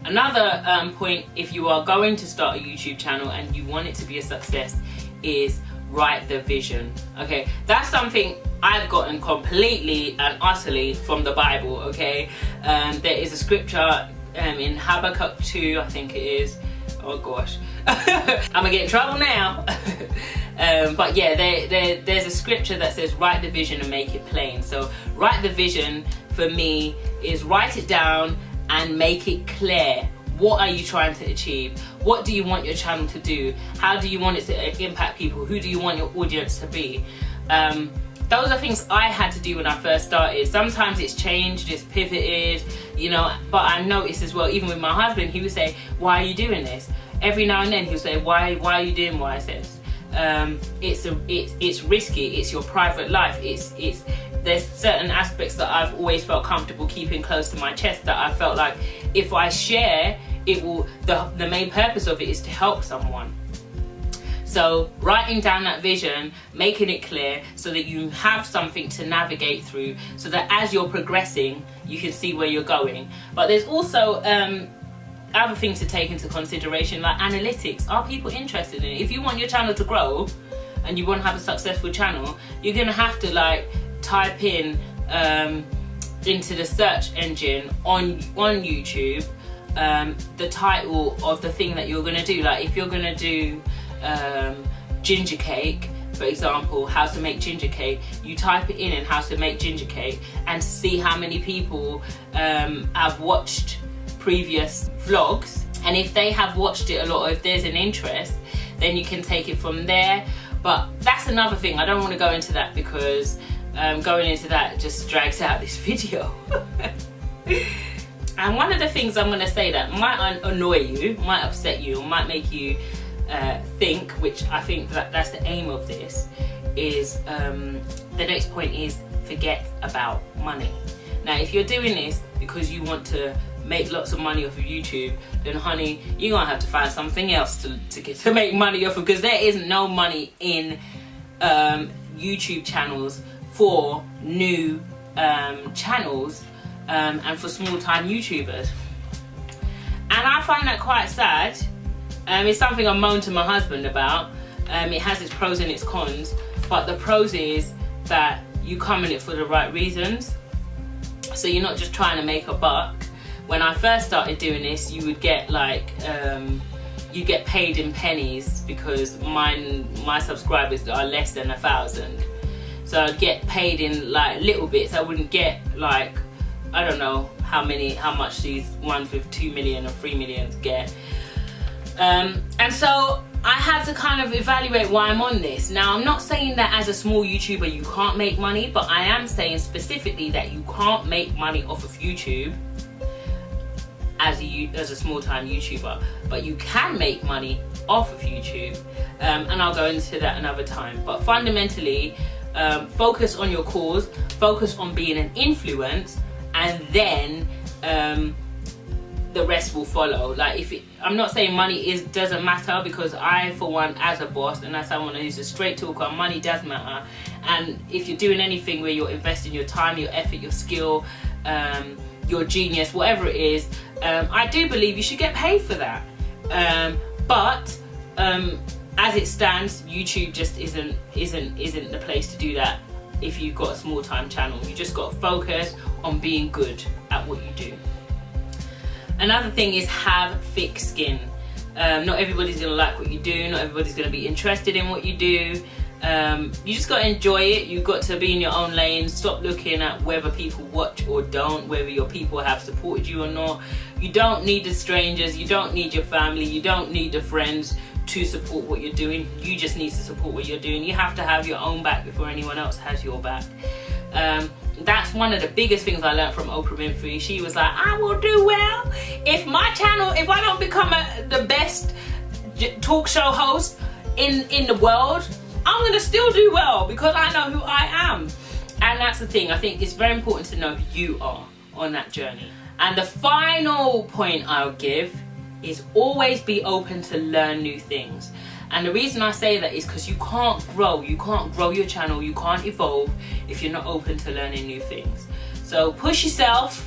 Another point, if you are going to start a YouTube channel and you want it to be a success, is write the vision. Okay, that's something I've gotten completely and utterly from the Bible. Okay, there is a scripture in Habakkuk 2, I think it is. Oh gosh, I'm gonna get in trouble now. But yeah, there's a scripture that says write the vision and make it plain. So write the vision for me is write it down and make it clear. What are you trying to achieve? What do you want your channel to do? How do you want it to impact people? Who do you want your audience to be? Those are things I had to do when I first started. Sometimes it's changed, it's pivoted, you know, but I noticed as well, even with my husband, he would say, why are you doing this? Every now and then he'll say, why are you doing what I said? It's risky, it's your private life, there's certain aspects that I've always felt comfortable keeping close to my chest, that I felt like if I share, it will, the main purpose of it is to help someone. So writing down that vision, making it clear so that you have something to navigate through, so that as you're progressing, you can see where you're going. But there's also other things to take into consideration, like analytics. Are people interested in it? If you want your channel to grow and you want to have a successful channel, you're going to have to like type in into the search engine on YouTube the title of the thing that you're going to do. Like if you're going to do ginger cake, for example, how to make ginger cake, you type it in and how to make ginger cake and see how many people have watched previous vlogs, and if they have watched it a lot, or if there's an interest, then you can take it from there. But that's another thing, I don't want to go into that because going into that just drags out this video. And one of the things I'm going to say that might annoy you, might upset you, or might make you think, which I think that's the aim of this, is the next point is forget about money. Now if you're doing this because you want to make lots of money off of YouTube, then honey, you're gonna have to find something else to make money off of, because there is no money in YouTube channels for new channels and for small time YouTubers. And I find that quite sad. It's something I moan to my husband about. It has its pros and its cons, but the pros is that you come in it for the right reasons. So you're not just trying to make a buck. When I first started doing this, you would get like, you get paid in pennies, because my subscribers are less than 1,000. So I'd get paid in like little bits. I wouldn't get like, I don't know how much these ones with 2 million or 3 million get. And so I had to kind of evaluate why I'm on this. Now I'm not saying that as a small YouTuber you can't make money, but I am saying specifically that you can't make money off of YouTube as a small time YouTuber, but you can make money off of YouTube, and I'll go into that another time. But fundamentally, focus on your cause, focus on being an influence, and then the rest will follow. Like I'm not saying money doesn't matter, because I, for one, as a boss and as someone who's a straight talker, money does matter. And if you're doing anything where you're investing your time, your effort, your skill, your genius, whatever it is, I do believe you should get paid for that. But as it stands, YouTube just isn't the place to do that. If you've got a small time channel, you just got to focus on being good at what you do. Another thing is have thick skin. Not everybody's gonna like what you do, not everybody's gonna be interested in what you do. You just got to enjoy it. You've got to be in your own lane. Stop looking at whether people watch or don't, whether your people have supported you or not. You don't need the strangers, you don't need your family, you don't need the friends to support what you're doing. You just need to support what you're doing. You have to have your own back before anyone else has your back. That's one of the biggest things I learned from Oprah Winfrey. She was like, I will do well if my channel, if I don't become the best talk show host in the world, I'm gonna still do well, because I know who I am. And that's the thing, I think it's very important to know who you are on that journey. And the final point I'll give is always be open to learn new things. And the reason I say that is because you can't grow your channel, you can't evolve if you're not open to learning new things. So push yourself.